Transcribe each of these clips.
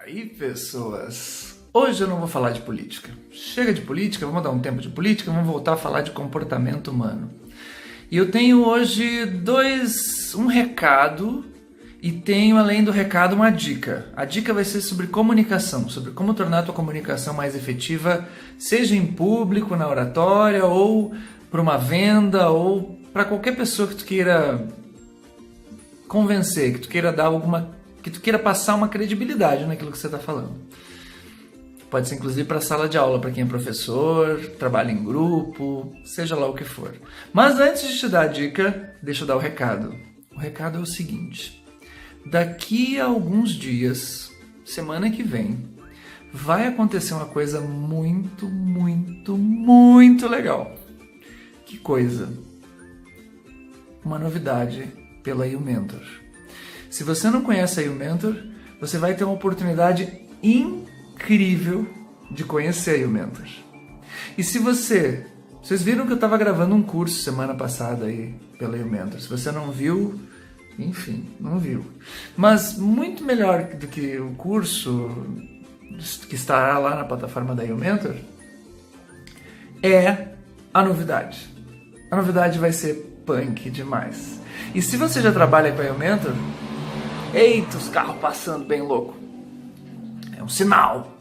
aí, pessoas? Hoje eu não vou falar de política. Chega de política, vamos dar um tempo de política, vamos voltar a falar de comportamento humano. E eu tenho hoje um recado e tenho, além do recado, uma dica. A dica vai ser sobre comunicação, sobre como tornar a tua comunicação mais efetiva, seja em público, na oratória, ou para uma venda, ou para qualquer pessoa que tu queira convencer, que tu queira dar que tu queira passar uma credibilidade naquilo que você está falando. Pode ser inclusive para a sala de aula, para quem é professor, trabalha em grupo, seja lá o que for. Mas antes de te dar a dica, deixa eu dar o recado. O recado é o seguinte: daqui a alguns dias, semana que vem, vai acontecer uma coisa muito, muito, muito legal. Que coisa? Uma novidade pela YouMentor. Se você não conhece a YouMentor, você vai ter uma oportunidade incrível de conhecer a YouMentor. E se vocês viram que eu estava gravando um curso semana passada aí pela YouMentor. Se você não viu, enfim, não viu. Mas muito melhor do que o curso que estará lá na plataforma da YouMentor é a novidade. A novidade vai ser punk demais. E se você já trabalha com a YouMentor, eita, os carros passando bem louco. É um sinal.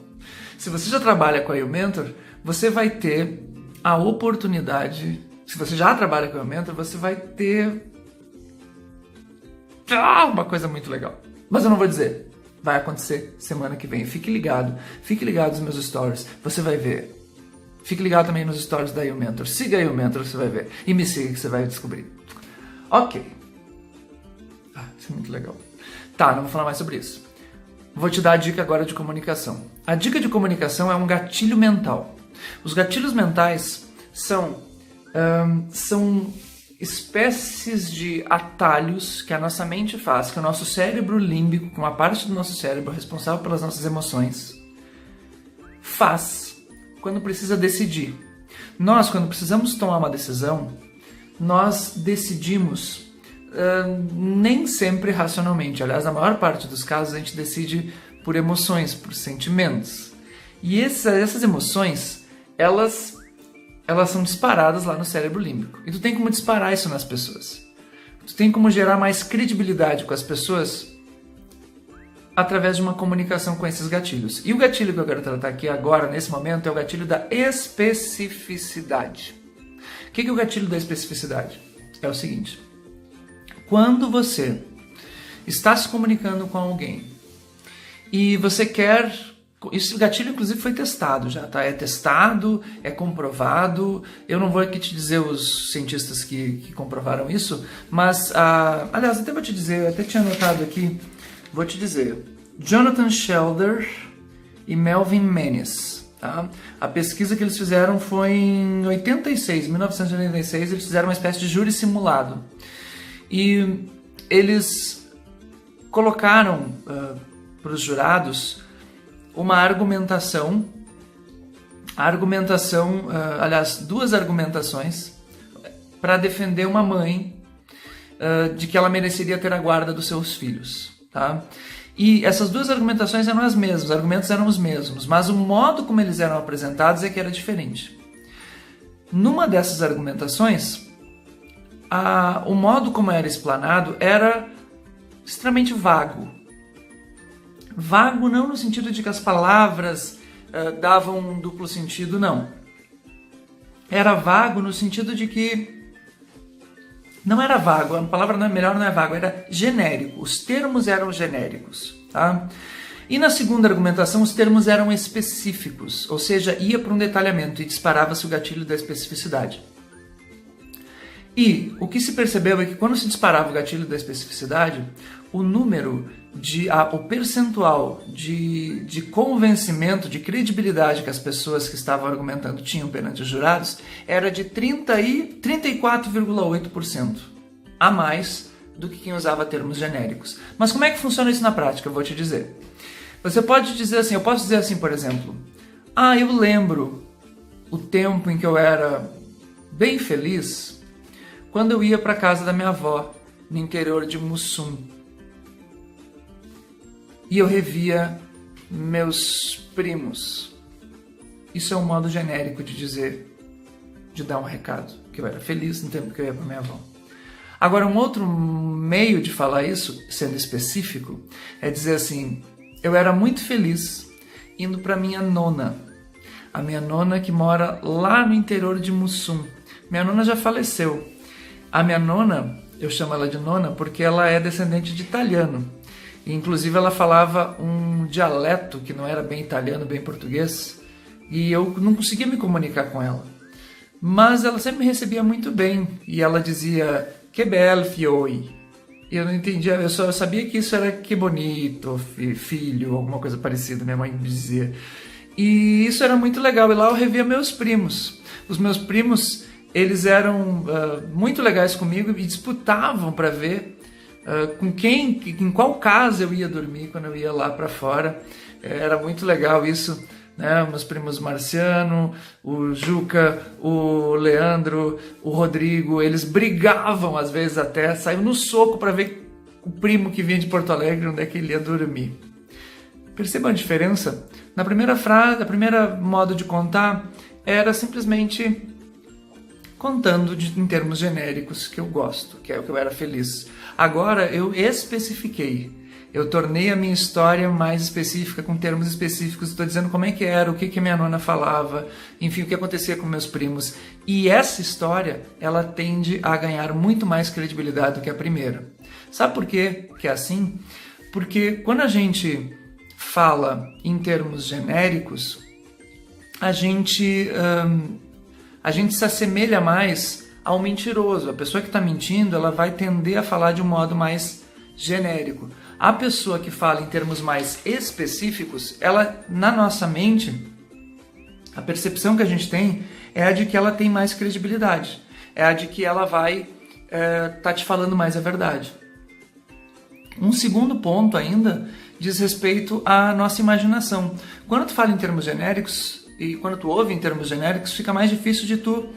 Se você já trabalha com a YouMentor, você vai ter a oportunidade. Se você já trabalha com a YouMentor, você vai ter uma coisa muito legal. Mas eu não vou dizer. Vai acontecer semana que vem. Fique ligado nos meus stories. Você vai ver. Fique ligado também nos stories da YouMentor. Siga a YouMentor, você vai ver. E me siga que você vai descobrir. Ok. Isso é muito legal. Tá, não vou falar mais sobre isso. Vou te dar a dica agora de comunicação. A dica de comunicação é um gatilho mental. Os gatilhos mentais são espécies de atalhos que a nossa mente faz, que o nosso cérebro límbico, que uma parte do nosso cérebro responsável pelas nossas emoções, faz quando precisa decidir. Nós, quando precisamos tomar uma decisão, nós decidimos nem sempre racionalmente. Aliás, na maior parte dos casos a gente decide por emoções, por sentimentos. E essas emoções, elas são disparadas lá no cérebro límbico. E tu tem como disparar isso nas pessoas. Tu tem como gerar mais credibilidade com as pessoas através de uma comunicação com esses gatilhos. E o gatilho que eu quero tratar aqui agora, nesse momento, é o gatilho da especificidade. O que é o gatilho da especificidade? É o seguinte: quando você está se comunicando com alguém e você quer... Esse gatilho, inclusive, foi testado já, tá? É testado, é comprovado. Eu não vou aqui te dizer os cientistas que comprovaram isso, mas, aliás, até vou te dizer, eu até tinha anotado aqui, vou te dizer. Jonathan Shelder e Melvin Menes, tá? A pesquisa que eles fizeram foi em 1986, eles fizeram uma espécie de júri simulado. E eles colocaram para os jurados uma argumentação, aliás, duas argumentações para defender uma mãe de que ela mereceria ter a guarda dos seus filhos, tá? E essas duas argumentações eram as mesmas, os argumentos eram os mesmos, mas o modo como eles eram apresentados é que era diferente. Numa dessas argumentações, o modo como era explanado era extremamente vago. Vago não no sentido de que as palavras davam um duplo sentido, não. Era vago no sentido de que... Não era vago, a palavra melhor não é vago, era genérico. Os termos eram genéricos, tá? E na segunda argumentação, os termos eram específicos, ou seja, ia para um detalhamento e disparava-se o gatilho da especificidade. E o que se percebeu é que quando se disparava o gatilho da especificidade, o percentual de convencimento, de credibilidade que as pessoas que estavam argumentando tinham perante os jurados era de 34,8% a mais do que quem usava termos genéricos. Mas como é que funciona isso na prática? Eu vou te dizer. Você pode dizer assim, eu posso dizer assim, por exemplo, eu lembro o tempo em que eu era bem feliz quando eu ia para a casa da minha avó, no interior de Mussum. E eu revia meus primos. Isso é um modo genérico de dizer, de dar um recado, que eu era feliz no tempo que eu ia para minha avó. Agora, um outro meio de falar isso, sendo específico, é dizer assim, eu era muito feliz indo para minha nona. A minha nona que mora lá no interior de Mussum. Minha nona já faleceu. A minha nona, eu chamo ela de nona porque ela é descendente de italiano. E, inclusive ela falava um dialeto que não era bem italiano, bem português. E eu não conseguia me comunicar com ela. Mas ela sempre me recebia muito bem. E ela dizia, que bel fioi. E eu não entendia, eu só sabia que isso era que bonito, filho, alguma coisa parecida, minha mãe me dizia. E isso era muito legal. E lá eu revia meus primos. Os meus primos, eles eram muito legais comigo e disputavam para ver com quem, em qual casa eu ia dormir quando eu ia lá para fora. Era muito legal isso. Né? Meus primos Marciano, o Juca, o Leandro, o Rodrigo, eles brigavam às vezes até, saíam no soco para ver o primo que vinha de Porto Alegre, onde é que ele ia dormir. Percebam a diferença? Na primeira frase, a primeira modo de contar era simplesmente contando em termos genéricos que eu gosto, que é o que eu era feliz. Agora eu especifiquei. Eu tornei a minha história mais específica, com termos específicos. Estou dizendo como é que era, o que minha nona falava, enfim, o que acontecia com meus primos. E essa história, ela tende a ganhar muito mais credibilidade do que a primeira. Sabe por quê que é assim? Porque quando a gente fala em termos genéricos, a gente se assemelha mais ao mentiroso. A pessoa que está mentindo, ela vai tender a falar de um modo mais genérico. A pessoa que fala em termos mais específicos, ela, na nossa mente, a percepção que a gente tem é a de que ela tem mais credibilidade. É a de que ela vai tá te falando mais a verdade. Um segundo ponto ainda diz respeito à nossa imaginação. Quando tu fala em termos genéricos, e quando tu ouve em termos genéricos, fica mais difícil de tu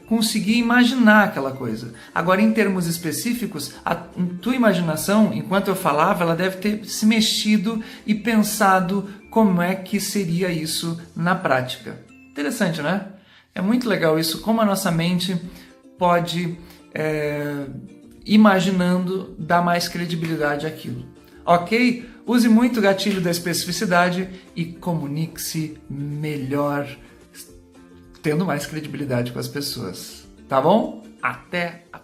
conseguir imaginar aquela coisa. Agora, em termos específicos, a tua imaginação, enquanto eu falava, ela deve ter se mexido e pensado como é que seria isso na prática. Interessante, né? É muito legal isso, como a nossa mente pode, imaginando, dar mais credibilidade àquilo. Ok? Use muito o gatilho da especificidade e comunique-se melhor, tendo mais credibilidade com as pessoas. Tá bom? Até a